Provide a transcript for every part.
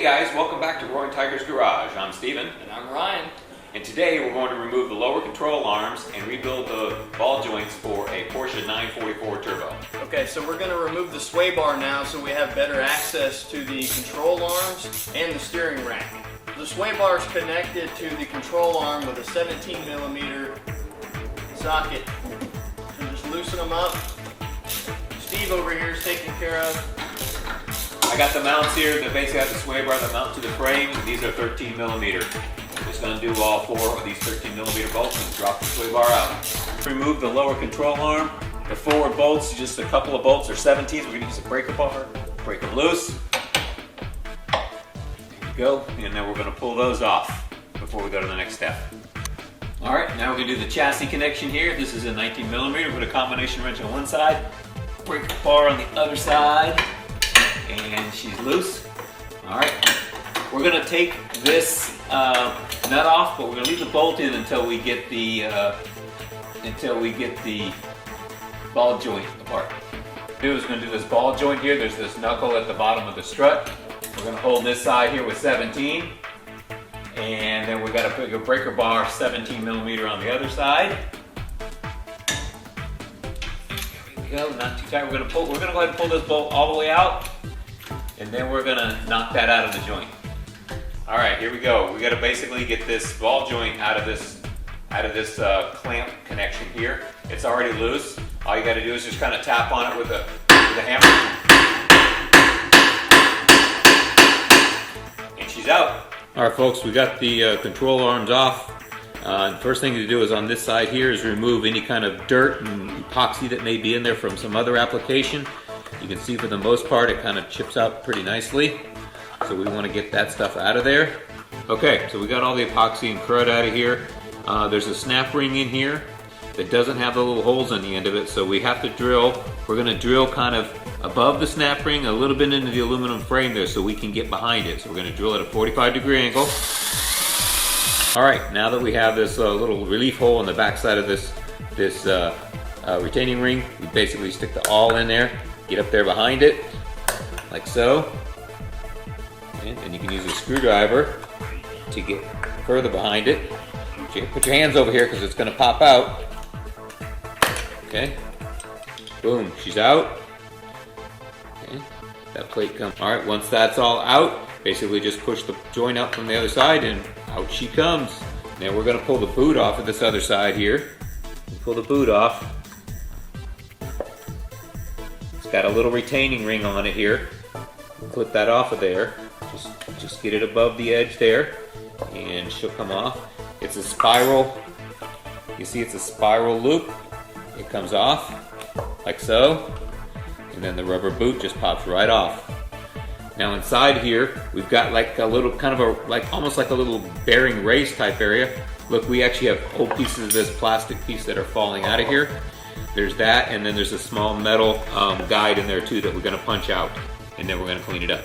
guys, welcome back to Roaring Tiger's Garage. I'm Steven. And I'm Ryan. And today we're going to remove the lower control arms and rebuild the ball joints for a Porsche 944 Turbo. Okay, so we're going to remove the sway bar now so we have better access to the control arms and the steering rack. The sway bar is connected to the control arm with a 17mm socket. So just loosen them up. Steve over here is taking care of. I got the mounts here that basically have the sway bar that mount to the frame. These are 13mm. I'm just going to do all four of these 13mm bolts and drop the sway bar out. Remove the lower control arm. The forward bolts, just a couple of bolts, are 17s. We're going to use a breaker bar, break them loose. There you go. And then we're going to pull those off before we go to the next step. Alright, now we're going to do the chassis connection here. This is a 19mm. Put a combination wrench on one side, breaker bar on the other side, and she's loose. Alright, we're going to take this nut off, but we're going to leave the bolt in until we get the ball joint apart. What we're going to do this ball joint here. There's this knuckle at the bottom of the strut. We're going to hold this side here with 17, and then we've got to put a breaker bar 17mm on the other side. There we go, not too tight. We're going to go ahead and pull this bolt all the way out, and then we're going to knock that out of the joint. All right, here we go. We got to basically get this ball joint out of this clamp connection here. It's already loose. All you got to do is just kind of tap on it with a hammer, and she's out. All right, folks, we got the control arms off. The first thing to do is on this side here is remove any kind of dirt and epoxy that may be in there from some other application. You can see for the most part it kind of chips out pretty nicely. So we want to get that stuff out of there. Okay, so we got all the epoxy and crud out of here. There's a snap ring in here that doesn't have the little holes on the end of it, so we have to drill. We're going to drill kind of above the snap ring, a little bit into the aluminum frame there so we can get behind it. So we're going to drill at a 45-degree angle. Alright, now that we have this little relief hole in the back side of this retaining ring, we basically stick the awl in there, get up there behind it, like so. And you can use a screwdriver to get further behind it. Put your hands over here because it's going to pop out. Okay. Boom, she's out. Okay. That plate comes. Alright, once that's all out, basically just push the joint out from the other side and out she comes. Now we're going to pull the boot off of this other side here. Pull the boot off. It's got a little retaining ring on it here. Clip that off of there. Just get it above the edge there, and she'll come off. It's a spiral. You see, it's a spiral loop. It comes off like so, and then the rubber boot just pops right off. Now inside here, we've got like a little kind of almost like a little bearing race type area. Look, we actually have old pieces of this plastic piece that are falling out of here. There's that, and then there's a small metal guide in there too that we're going to punch out, and then we're going to clean it up.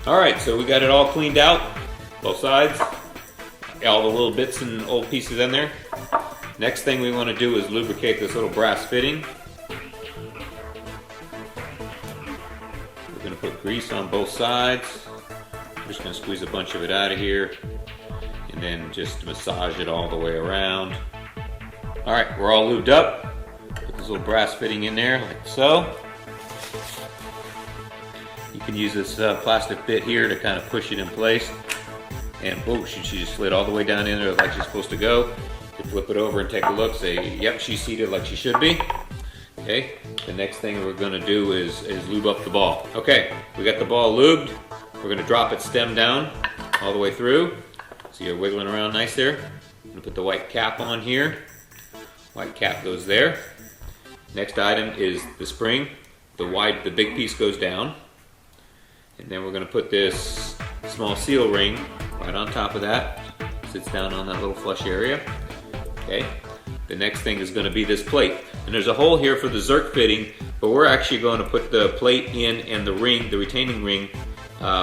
Alright, so we got it all cleaned out, both sides, all the little bits and old pieces in there. Next thing we want to do is lubricate this little brass fitting. We're going to put grease on both sides. I'm just going to squeeze a bunch of it out of here, and then just massage it all the way around. Alright, we're all lubed up. Put this little brass fitting in there, like so. You can use this plastic bit here to kind of push it in place, and boom, she just slid all the way down in there like she's supposed to go. You flip it over and take a look, say, yep, she's seated like she should be. Okay, the next thing we're going to do is lube up the ball. Okay, we got the ball lubed. We're going to drop it stem down all the way through. So you're wiggling around nice there. I'm going to put the white cap on here. White cap goes there. Next item is the spring. The big piece goes down. And then we're going to put this small seal ring right on top of that. Sits down on that little flush area. Okay. The next thing is going to be this plate. And there's a hole here for the Zerk fitting, but we're actually going to put the plate in and the ring, the retaining ring,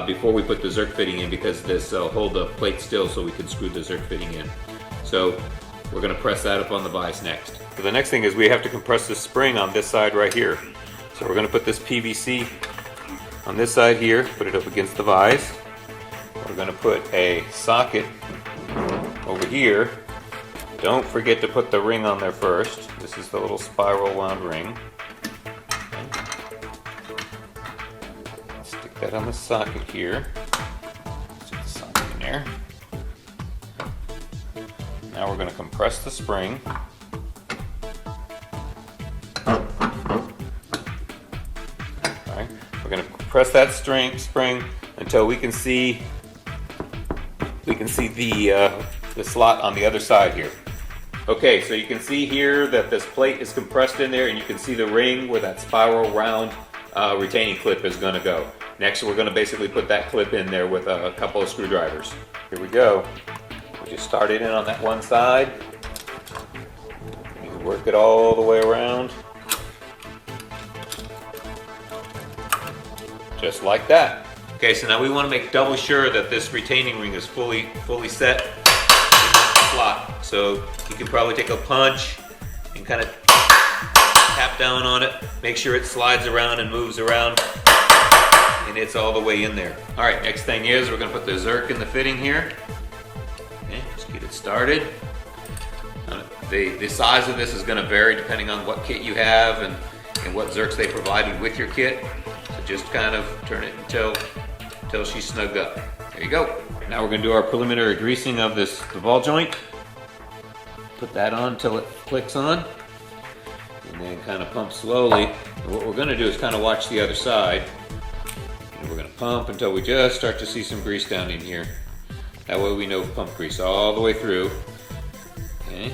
before we put the Zerk fitting in, because this will hold the plate still so we can screw the Zerk fitting in. So we're going to press that up on the vise next. So the next thing is we have to compress the spring on this side right here. So we're going to put this PVC on this side here, put it up against the vise. we're going to put a socket over here. Don't forget to put the ring on there first. This is the little spiral wound ring. Stick that on the socket here. Stick the socket in there. Now we're going to compress the spring. Alright, we're going to compress that spring until we can see the slot on the other side here. Okay, so you can see here that this plate is compressed in there, and you can see the ring where that spiral round retaining clip is going to go. Next, we're going to basically put that clip in there with a couple of screwdrivers. Here we go. We just start it in on that one side. You work it all the way around. Just like that. Okay, so now we want to make double sure that this retaining ring is fully set in that slot. So you can probably take a punch and kind of tap down on it. Make sure it slides around and moves around, and it's all the way in there. All right, next thing is we're going to put the Zerk in the fitting here. Okay, just get it started. The size of this is going to vary depending on what kit you have and what Zerks they provided with your kit. So just kind of turn it until she's snugged up. There you go. Now we're going to do our preliminary greasing of the ball joint. Put that on until it clicks on, and then kind of pump slowly. And what we're going to do is kind of watch the other side. And we're going to pump until we just start to see some grease down in here. That way we know pump grease all the way through. Okay.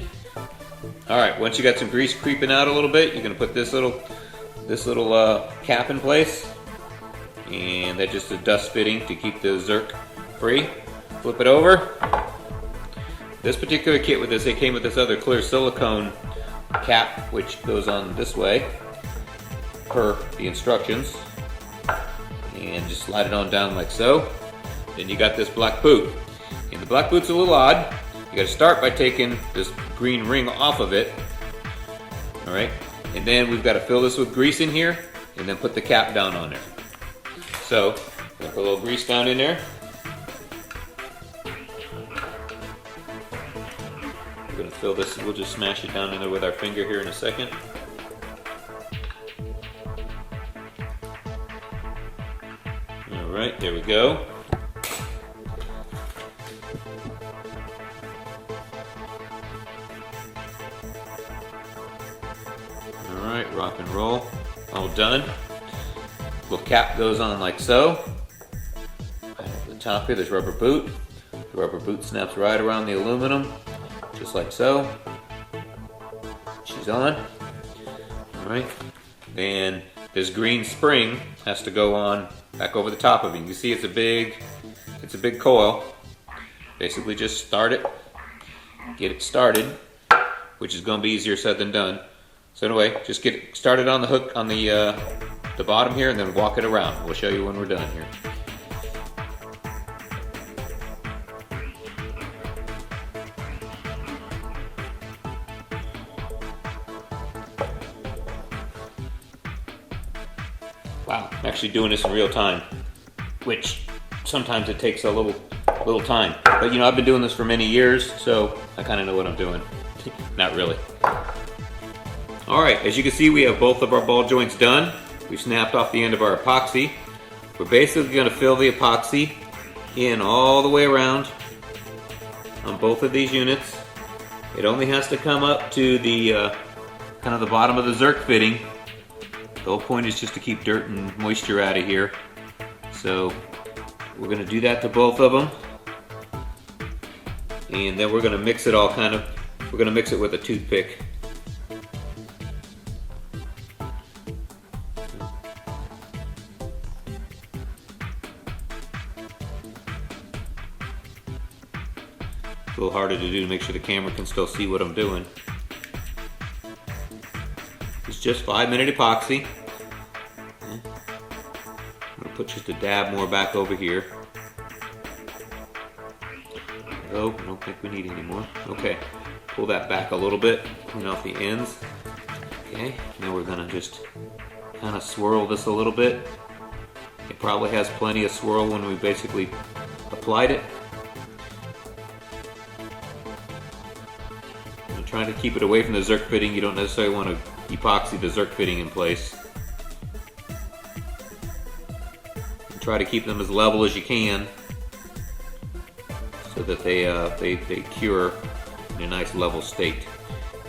All right. Once you got some grease creeping out a little bit, you're going to put this little cap in place, and that's just a dust fitting to keep the Zerk free. Flip it over. This particular kit with this, it came with this other clear silicone cap, which goes on this way per the instructions, and just slide it on down like so. Then you got this black boot, and the black boot's a little odd. You got to start by taking this green ring off of it. All right, and then we've got to fill this with grease in here, and then put the cap down on there. So we'll put a little grease down in there. We're going to fill this, we'll just smash it down in there with our finger here in a second. Alright, there we go. Alright, rock and roll. All done. Little cap goes on like so. Right at the top here, there's rubber boot. The rubber boot snaps right around the aluminum, just like so. She's on. Alright. Then this green spring has to go on back over the top of it. You can see it's a big coil. Basically just start it, get it started, which is going to be easier said than done. So anyway, just get it started on the hook on the bottom here, and then walk it around. We'll show you when we're done here. Wow, I'm actually doing this in real time, which sometimes it takes a little time. But you know, I've been doing this for many years, so I kind of know what I'm doing. Not really. Alright, as you can see, we have both of our ball joints done. We've snapped off the end of our epoxy. We're basically going to fill the epoxy in all the way around on both of these units. It only has to come up to the kind of the bottom of the Zerk fitting. The whole point is just to keep dirt and moisture out of here. So we're going to do that to both of them. And then we're going to mix it all we're going to mix it with a toothpick. A little harder to do to make sure the camera can still see what I'm doing. It's just 5-minute epoxy. I'm going to put just a dab more back over here. Oh, I don't think we need any more. Okay, pull that back a little bit, clean off the ends. Okay, now we're going to just kind of swirl this a little bit. It probably has plenty of swirl when we basically applied it. I'm trying to keep it away from the Zerk fitting. You don't necessarily want to epoxy the Zerk fitting in place. And try to keep them as level as you can so that they cure in a nice level state.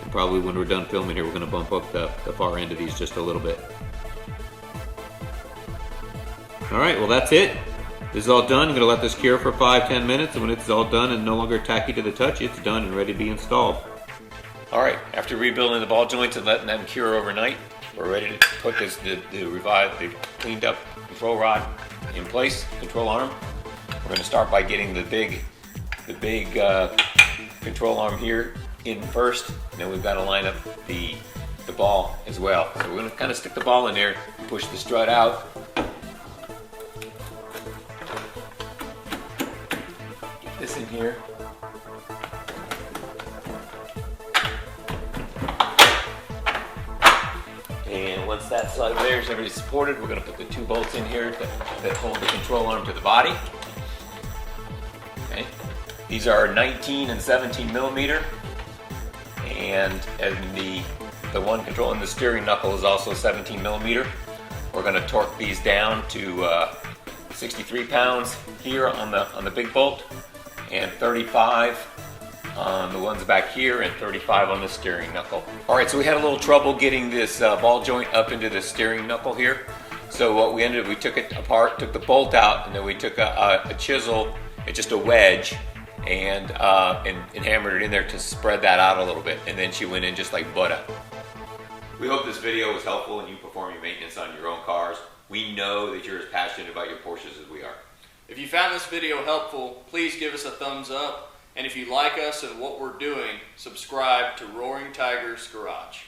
And probably when we're done filming here, we're going to bump up the far end of these just a little bit. Alright, well that's it. This is all done. I'm going to let this cure for 5-10 minutes, and when it's all done and no longer tacky to the touch, it's done and ready to be installed. Alright, after rebuilding the ball joints and letting them cure overnight, we're ready to put the cleaned up control rod in place, control arm. We're going to start by getting the big control arm here in first, and then we've got to line up the ball as well. So we're going to kind of stick the ball in there, push the strut out. Get this in here. And once that side there is everything supported, we're going to put the 2 bolts in here that hold the control arm to the body. Okay. These are 19 and 17 millimeter, and the one controlling the steering knuckle is also 17 millimeter. We're going to torque these down to 63 pounds here on the big bolt, and 35 on the ones back here, and 35 on the steering knuckle. Alright, so we had a little trouble getting this ball joint up into the steering knuckle here. So what we ended, we took it apart, took the bolt out, and then we took a chisel, just a wedge, and hammered it in there to spread that out a little bit. And then she went in just like butter. We hope this video was helpful in you performing maintenance on your own cars. We know that you're as passionate about your Porsches as we are. If you found this video helpful, please give us a thumbs up. And if you like us and what we're doing, subscribe to Roaring Tiger's Garage.